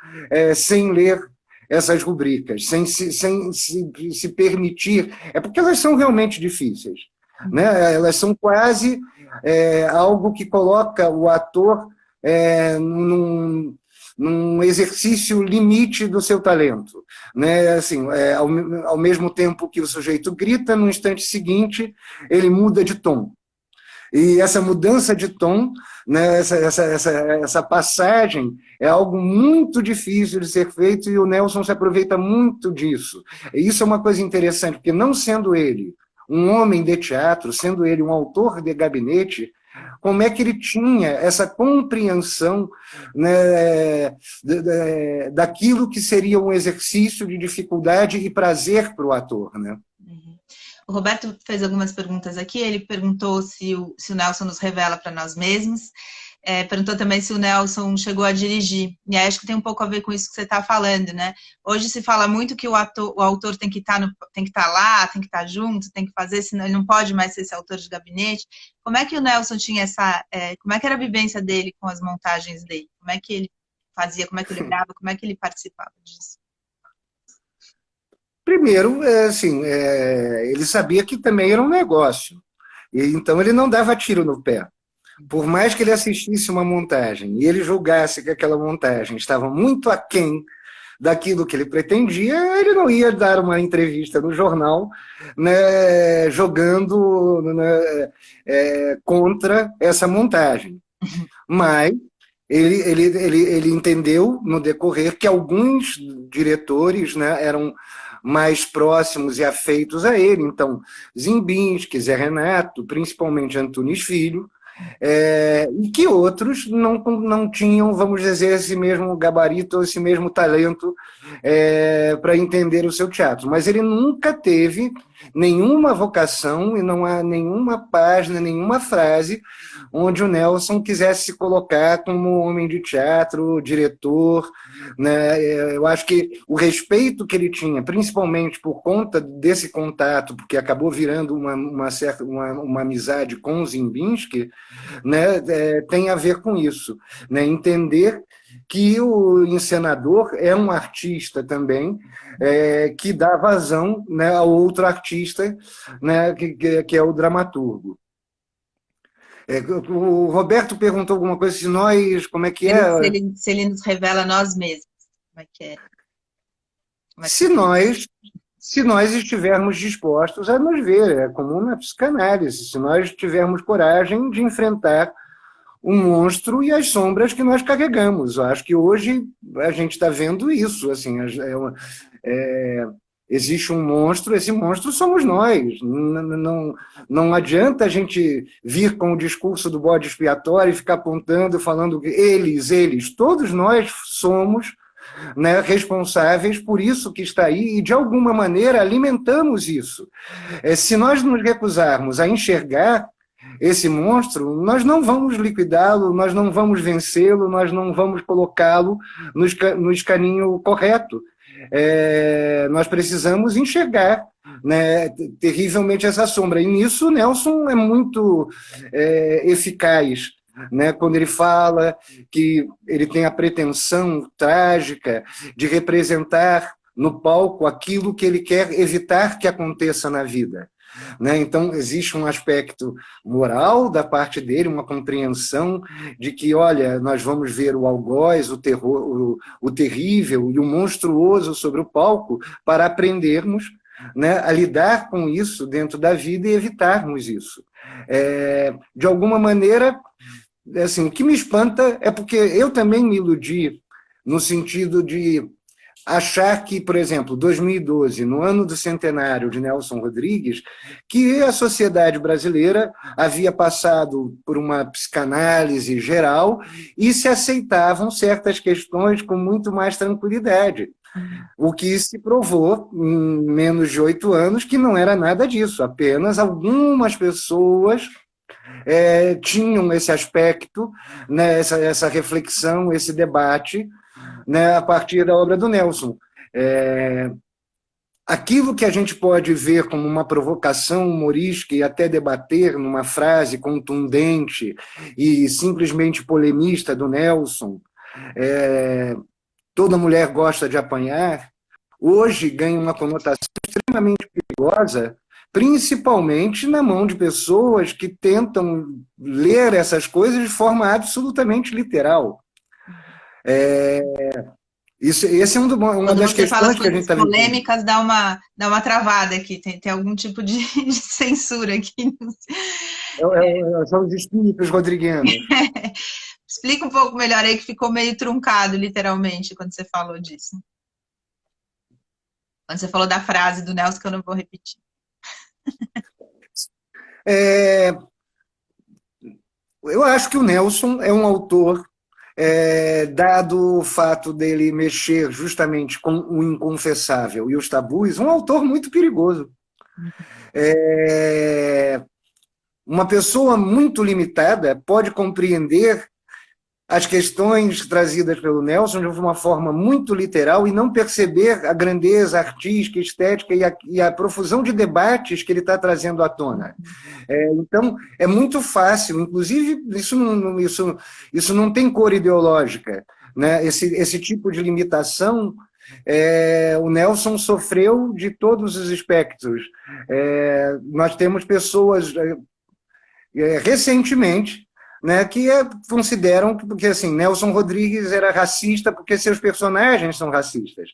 sem ler essas rubricas, sem se permitir. É porque elas são realmente difíceis, né? Elas são quase algo que coloca o ator num exercício limite do seu talento, né? Assim, ao mesmo tempo que o sujeito grita, no instante seguinte ele muda de tom. E essa mudança de tom, né, essa passagem é algo muito difícil de ser feito, e o Nelson se aproveita muito disso. E isso é uma coisa interessante, porque não sendo ele um homem de teatro, sendo ele um autor de gabinete, como é que ele tinha essa compreensão, né, daquilo que seria um exercício de dificuldade e prazer para o ator, né? O Roberto fez algumas perguntas aqui. Ele perguntou se o Nelson nos revela para nós mesmos. Perguntou também se o Nelson chegou a dirigir. E aí acho que tem um pouco a ver com isso que você está falando, né? Hoje se fala muito que o autor tem que estar lá, tem que estar junto, tem que fazer, senão ele não pode mais ser esse autor de gabinete. Como é que o Nelson tinha como é que era a vivência dele com as montagens dele? Como é que ele fazia, como é que ele grava, como é que ele participava disso? Primeiro, assim, ele sabia que também era um negócio, e então ele não dava tiro no pé. Por mais que ele assistisse uma montagem e ele julgasse que aquela montagem estava muito aquém daquilo que ele pretendia, ele não ia dar uma entrevista no jornal, né, jogando, né, contra essa montagem. Mas ele entendeu no decorrer que alguns diretores, né, eram mais próximos e afeitos a ele. Então, Ziembinski, Zé Renato, principalmente Antunes Filho, e que outros não tinham, vamos dizer, esse mesmo gabarito, esse mesmo talento para entender o seu teatro. Mas ele nunca teve nenhuma vocação, e não há nenhuma página, nenhuma frase onde o Nelson quisesse se colocar como homem de teatro, diretor, né? Eu acho que o respeito que ele tinha, principalmente por conta desse contato, porque acabou virando uma amizade com o Ziembinski, né, tem a ver com isso, né? Entender que o encenador é um artista também, que dá vazão, né, a outro artista, né, que é o dramaturgo. O Roberto perguntou alguma coisa, se nós, como é que é? Se ele nos revela a nós mesmos, como é que é? Se nós estivermos dispostos a nos ver, é comum na psicanálise, se nós tivermos coragem de enfrentar o monstro e as sombras que nós carregamos. Eu acho que hoje a gente está vendo isso, assim, existe um monstro, esse monstro somos nós. Não adianta a gente vir com o discurso do bode expiatório e ficar apontando, falando eles, todos nós somos, né, responsáveis por isso que está aí, e de alguma maneira alimentamos isso. Se nós nos recusarmos a enxergar esse monstro, nós não vamos liquidá-lo, nós não vamos vencê-lo, nós não vamos colocá-lo no escaninho correto. Nós precisamos enxergar né, terrivelmente essa sombra. E nisso o Nelson é muito eficaz, né, quando ele fala que ele tem a pretensão trágica de representar no palco aquilo que ele quer evitar que aconteça na vida. Né? Então, existe um aspecto moral da parte dele, uma compreensão de que, olha, nós vamos ver o algoz, o terror, o terrível e o monstruoso sobre o palco para aprendermos, né, a lidar com isso dentro da vida e evitarmos isso. De alguma maneira, assim, o que me espanta é porque eu também me iludi no sentido de achar que, por exemplo, 2012, no ano do centenário de Nelson Rodrigues, que a sociedade brasileira havia passado por uma psicanálise geral e se aceitavam certas questões com muito mais tranquilidade. O que se provou, em menos de 8 anos, que não era nada disso, apenas algumas pessoas tinham esse aspecto, né, essa reflexão, esse debate, né, a partir da obra do Nelson. Aquilo que a gente pode ver como uma provocação humorística e até debater numa frase contundente e simplesmente polemista do Nelson, toda mulher gosta de apanhar, hoje ganha uma conotação extremamente perigosa, principalmente na mão de pessoas que tentam ler essas coisas de forma absolutamente literal. Esse é uma das questões que a gente está vivendo. Polêmicas dá uma travada aqui, tem algum tipo de censura aqui. São os espíritos rodriguianos. Explica um pouco melhor aí, que ficou meio truncado, literalmente, quando você falou disso. Quando você falou da frase do Nelson, que eu não vou repetir. Eu acho que o Nelson é um autor, dado o fato dele mexer justamente com o inconfessável e os tabus, um autor muito perigoso. Uma pessoa muito limitada pode compreender as questões trazidas pelo Nelson de uma forma muito literal e não perceber a grandeza artística, estética e a profusão de debates que ele está trazendo à tona. Então, é muito fácil, inclusive, isso não tem cor ideológica, né? Esse tipo de limitação, o Nelson sofreu de todos os espectros. Nós temos pessoas, recentemente, né, que consideram que assim, Nelson Rodrigues era racista porque seus personagens são racistas.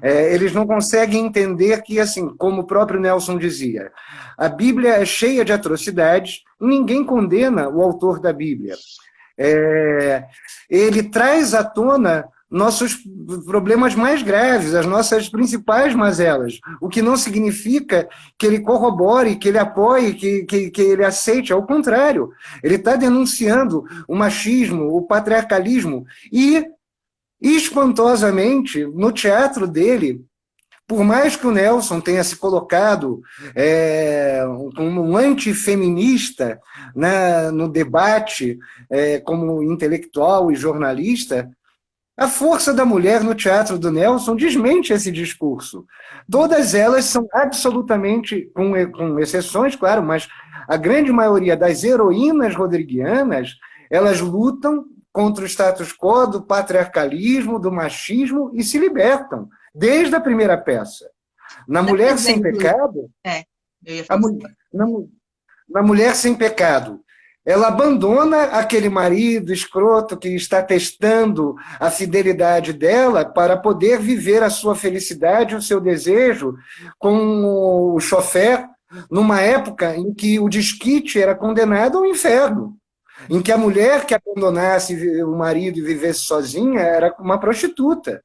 Eles não conseguem entender que, assim, como o próprio Nelson dizia, a Bíblia é cheia de atrocidades e ninguém condena o autor da Bíblia. Ele traz à tona nossos problemas mais graves, as nossas principais mazelas, o que não significa que ele corrobore, que ele apoie, que ele aceite, ao contrário, ele está denunciando o machismo, o patriarcalismo, e, espantosamente, no teatro dele, por mais que o Nelson tenha se colocado como um antifeminista, né, no debate, como intelectual e jornalista, a força da mulher no teatro do Nelson desmente esse discurso. Todas elas são absolutamente, com exceções, claro, mas a grande maioria das heroínas rodriguianas, elas lutam contra o status quo do patriarcalismo, do machismo e se libertam, desde a primeira peça. Na Mulher Sem Pecado, na Mulher Sem Pecado, ela abandona aquele marido escroto que está testando a fidelidade dela para poder viver a sua felicidade, o seu desejo com o chofer, numa época em que o desquite era condenado ao inferno, em que a mulher que abandonasse o marido e vivesse sozinha era uma prostituta.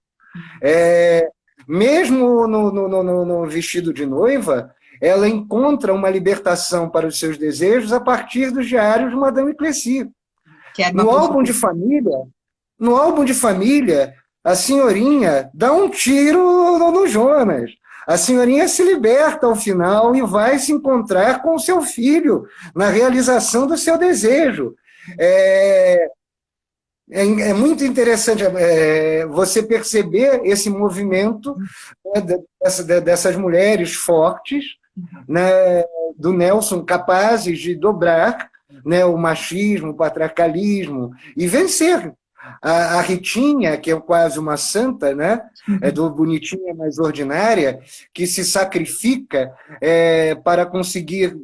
Mesmo no vestido de noiva, ela encontra uma libertação para os seus desejos a partir dos diários de Madame Plessis. No álbum de família, a senhorinha dá um tiro no Jonas. A senhorinha se liberta ao final e vai se encontrar com o seu filho na realização do seu desejo. É muito interessante você perceber esse movimento, né, dessas mulheres fortes, né, do Nelson, capazes de dobrar, né, o machismo, o patriarcalismo e vencer. A Ritinha, que é quase uma santa, né, do Bonitinha Mais Ordinária, que se sacrifica para conseguir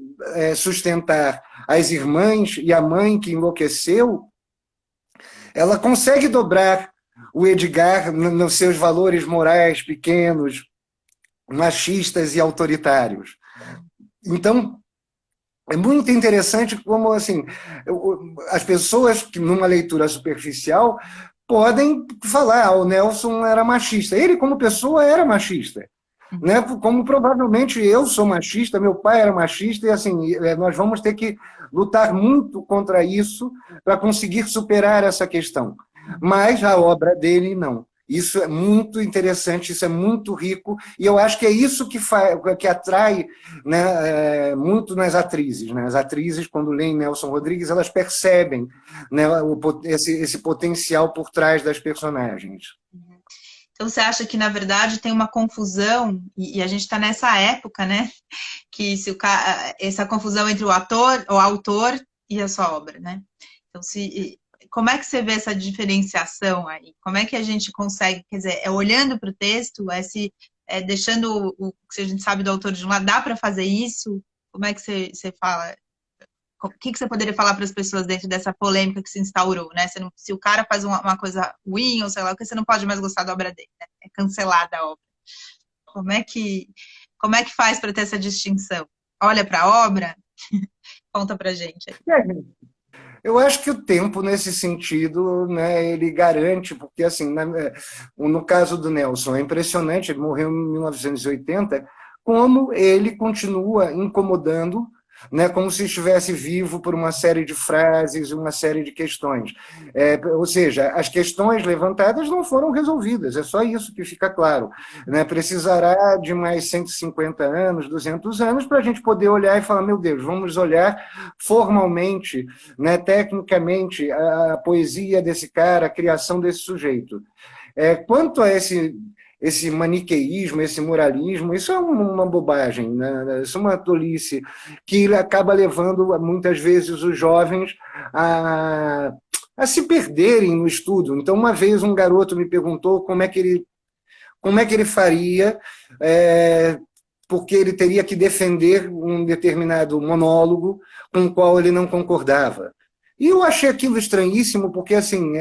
sustentar as irmãs e a mãe que enlouqueceu, ela consegue dobrar o Edgar nos seus valores morais pequenos, machistas e autoritários. Então, é muito interessante como assim as pessoas que numa leitura superficial podem falar, o Nelson era machista. Ele como pessoa era machista, né? Como provavelmente eu sou machista, meu pai era machista e assim nós vamos ter que lutar muito contra isso para conseguir superar essa questão. Mas a obra dele não. Isso é muito interessante, isso é muito rico, e eu acho que é isso que atrai, né, muito nas atrizes. Né? As atrizes, quando leem Nelson Rodrigues, elas percebem, né, esse potencial por trás das personagens. Então, você acha que, na verdade, tem uma confusão, e a gente está nessa época, né? Que se essa confusão entre o autor e a sua obra, né? Então, como é que você vê essa diferenciação aí? Como é que a gente consegue, quer dizer, olhando para o texto, deixando o que a gente sabe do autor de um lado, dá para fazer isso? Como é que você fala? O que você poderia falar para as pessoas dentro dessa polêmica que se instaurou, né? Se o cara faz uma coisa ruim, ou sei lá, você não pode mais gostar da obra dele, né? É cancelada a obra. Como é que faz para ter essa distinção? Olha para a obra? Conta para gente aí. Eu acho que o tempo, nesse sentido, né, ele garante, porque, assim, no caso do Nelson, é impressionante, ele morreu em 1980, como ele continua incomodando, né, como se estivesse vivo por uma série de frases, uma série de questões. Ou seja, as questões levantadas não foram resolvidas, é só isso que fica claro. Né? Precisará de mais 150 anos, 200 anos, para a gente poder olhar e falar, meu Deus, vamos olhar formalmente, né, tecnicamente, a poesia desse cara, a criação desse sujeito. Quanto a esse maniqueísmo, esse moralismo, isso é uma bobagem, né? Isso é uma tolice que acaba levando, muitas vezes, os jovens a se perderem no estudo. Então, uma vez um garoto me perguntou como é que ele faria, porque ele teria que defender um determinado monólogo com o qual ele não concordava. E eu achei aquilo estranhíssimo, porque assim,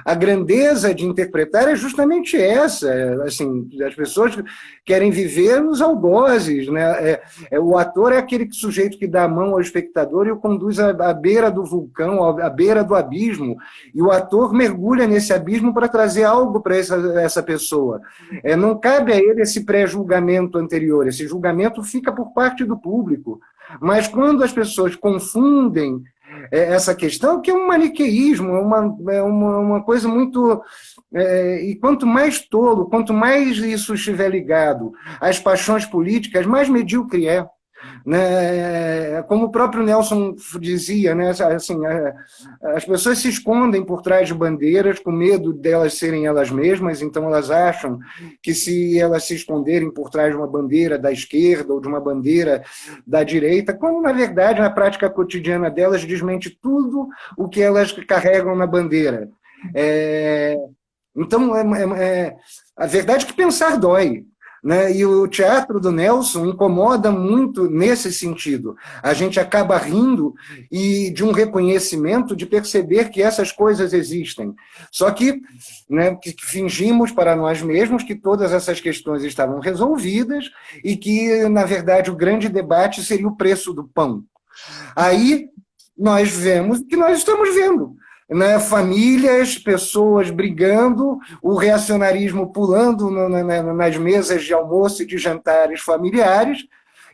a grandeza de interpretar é justamente essa. Assim, as pessoas querem viver nos algozes. Né? O ator é aquele sujeito que dá a mão ao espectador e o conduz à beira do vulcão, à beira do abismo. E o ator mergulha nesse abismo para trazer algo para essa pessoa. Não cabe a ele esse pré-julgamento anterior. Esse julgamento fica por parte do público. Mas quando as pessoas confundem essa questão, que é um maniqueísmo, uma coisa muito... e quanto mais tolo, quanto mais isso estiver ligado às paixões políticas, mais medíocre é. Né? Como o próprio Nelson dizia, né? Assim, as pessoas se escondem por trás de bandeiras com medo delas serem elas mesmas, então elas acham que se elas se esconderem por trás de uma bandeira da esquerda ou de uma bandeira da direita, quando na verdade na prática cotidiana delas desmente tudo o que elas carregam na bandeira. Então, a verdade é que pensar dói. Né? E o teatro do Nelson incomoda muito nesse sentido. A gente acaba rindo e de um reconhecimento de perceber que essas coisas existem. Só que, né, que fingimos para nós mesmos que todas essas questões estavam resolvidas e que, na verdade, o grande debate seria o preço do pão. Aí nós vemos o que nós estamos vendo. Né, famílias, pessoas brigando, o reacionarismo pulando nas mesas de almoço e de jantares familiares,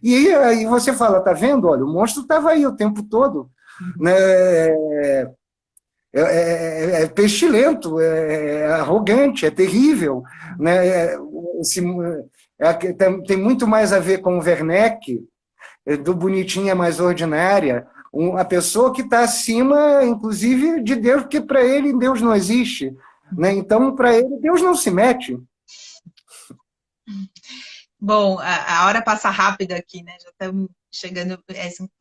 e aí você fala, tá vendo? Olha, o monstro estava aí o tempo todo. Né, pestilento, arrogante, é terrível. Né, tem muito mais a ver com o Werneck, do Bonitinha Mais Ordinária, a pessoa que está acima, inclusive, de Deus, porque para ele Deus não existe, né? Então, para ele, Deus não se mete. Bom, a hora passa rápida aqui, né? Já estamos chegando,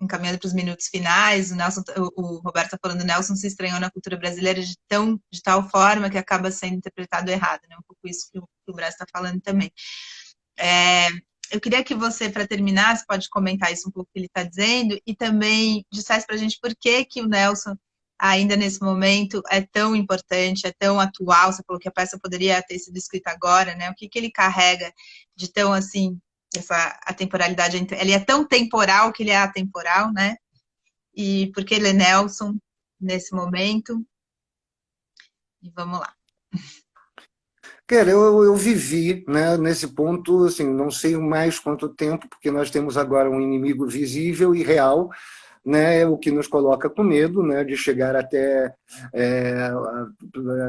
encaminhando para os minutos finais. O Roberto está falando, o Nelson se estranhou na cultura brasileira de tal forma que acaba sendo interpretado errado, né? Um pouco isso que o Brás está falando também. Eu queria que você, para terminar, você pode comentar isso um pouco que ele está dizendo e também dissesse para a gente por que o Nelson, ainda nesse momento, é tão importante, é tão atual. Você falou que a peça poderia ter sido escrita agora, né? O que ele carrega de tão, assim, essa atemporalidade? Ele é tão temporal que ele é atemporal, né? E por que ele é Nelson nesse momento? E vamos lá. Cara, eu vivi, né, nesse ponto, assim, não sei mais quanto tempo, porque nós temos agora um inimigo visível e real, né, o que nos coloca com medo, né, de chegar até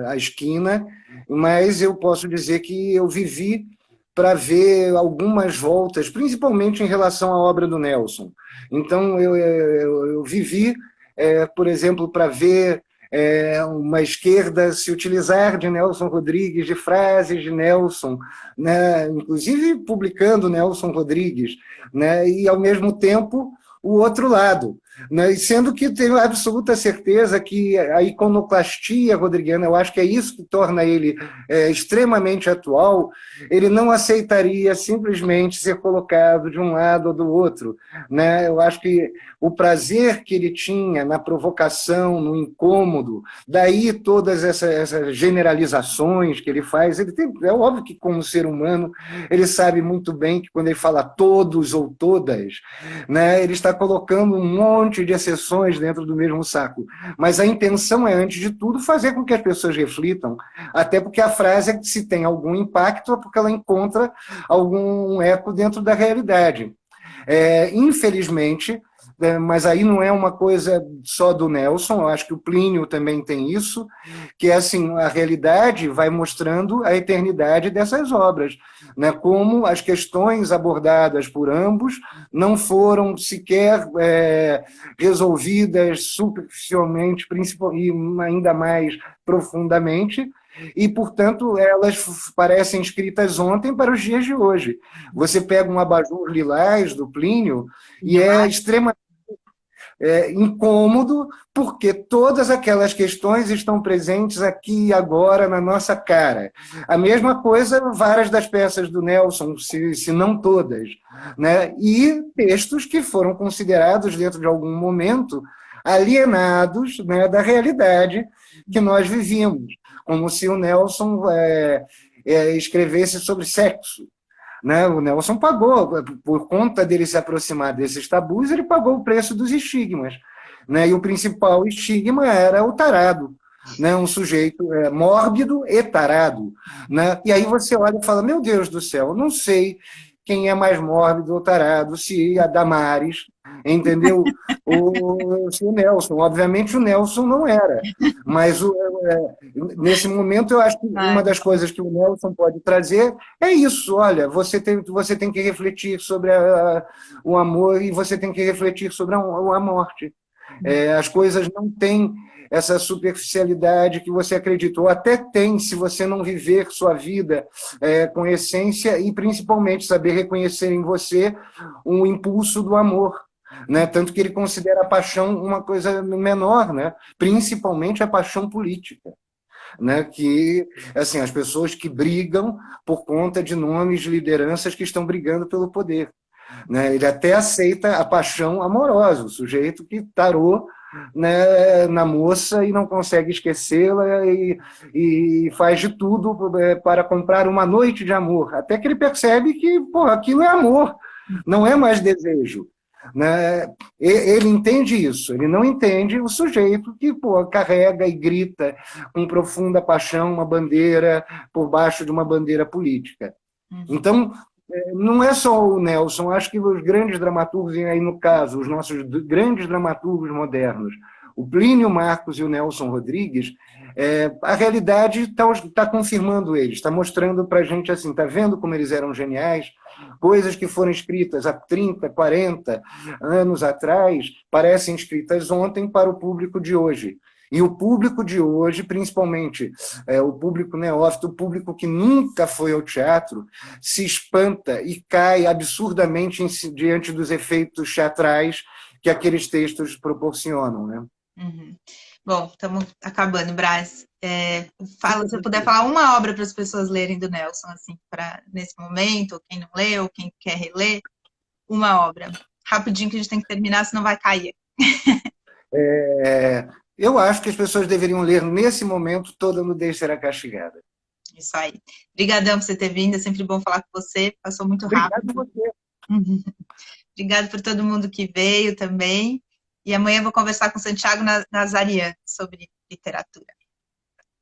a esquina, mas eu posso dizer que eu vivi para ver algumas voltas, principalmente em relação à obra do Nelson. Então, eu vivi, por exemplo, para ver uma esquerda se utilizar de Nelson Rodrigues, de frases de Nelson, né, inclusive publicando Nelson Rodrigues, né, e, ao mesmo tempo, o outro lado, né, sendo que tenho absoluta certeza que a iconoclastia rodriguiana, eu acho que é isso que torna ele extremamente atual. Ele não aceitaria simplesmente ser colocado de um lado ou do outro, né? Eu acho que o prazer que ele tinha na provocação, no incômodo, daí todas essas generalizações que ele faz, é óbvio que, como ser humano, ele sabe muito bem que quando ele fala todos ou todas, né, ele está colocando um monte de exceções dentro do mesmo saco. Mas a intenção é, antes de tudo, fazer com que as pessoas reflitam, até porque a frase, se tem algum impacto, é porque ela encontra algum eco dentro da realidade. Infelizmente, mas aí não é uma coisa só do Nelson, eu acho que o Plínio também tem isso, que é assim, a realidade vai mostrando a eternidade dessas obras, né? Como as questões abordadas por ambos não foram sequer resolvidas superficialmente, e ainda mais profundamente, e, portanto, elas parecem escritas ontem para os dias de hoje. Você pega um abajur lilás do Plínio e é extremamente incômodo, porque todas aquelas questões estão presentes aqui e agora na nossa cara. A mesma coisa, várias das peças do Nelson, se não todas, né? E textos que foram considerados, dentro de algum momento, alienados, né, da realidade que nós vivíamos, como se o Nelson escrevesse sobre sexo. Né? O Nelson pagou, por conta dele se aproximar desses tabus, ele pagou o preço dos estigmas. Né? E o principal estigma era o tarado, né? Um sujeito mórbido e tarado. Né? E aí você olha e fala, meu Deus do céu, eu não sei quem é mais mórbido ou tarado, se a Damares, entendeu? Ou se o Nelson. Obviamente o Nelson não era, mas nesse momento eu acho que uma das coisas que o Nelson pode trazer é isso. Olha, você tem que refletir sobre o amor e você tem que refletir sobre a morte. As coisas não têm essa superficialidade que você acredita, ou até tem, se você não viver sua vida com essência e, principalmente, saber reconhecer em você um impulso do amor. Né? Tanto que ele considera a paixão uma coisa menor, né? Principalmente a paixão política. Né? Que, assim, as pessoas que brigam por conta de nomes de lideranças que estão brigando pelo poder. Né? Ele até aceita a paixão amorosa, o sujeito que tarou, né, na moça e não consegue esquecê-la e faz de tudo para comprar uma noite de amor, até que ele percebe que aquilo é amor, não é mais desejo. Né? Ele entende isso, ele não entende o sujeito que carrega e grita com profunda paixão uma bandeira por baixo de uma bandeira política. Então, não é só o Nelson, acho que os grandes dramaturgos, aí no caso, os nossos grandes dramaturgos modernos, o Plínio Marcos e o Nelson Rodrigues, A realidade está confirmando eles, está mostrando para a gente assim, está vendo como eles eram geniais? Coisas que foram escritas há 30, 40 anos atrás parecem escritas ontem para o público de hoje. E o público de hoje, principalmente o público neófito, o público que nunca foi ao teatro, se espanta e cai absurdamente diante dos efeitos teatrais que aqueles textos proporcionam, né? Uhum. Bom, estamos acabando, Brás. Se eu puder falar uma obra para as pessoas lerem do Nelson, assim, nesse momento, ou quem não leu, quem quer reler, uma obra. Rapidinho que a gente tem que terminar, senão vai cair. Eu acho que as pessoas deveriam ler nesse momento Toda Nudez Será Castigada. Isso aí. Obrigadão por você ter vindo, é sempre bom falar com você, passou muito rápido. Obrigado a você. Obrigado por todo mundo que veio também. E amanhã eu vou conversar com o Santiago Nazarian sobre literatura.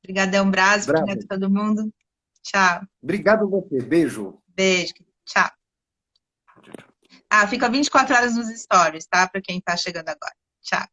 Obrigadão, Brás. Obrigado a todo mundo. Tchau. Obrigado a você. Beijo. Beijo. Tchau. Fica 24 horas nos stories, tá? Para quem tá chegando agora. Tchau.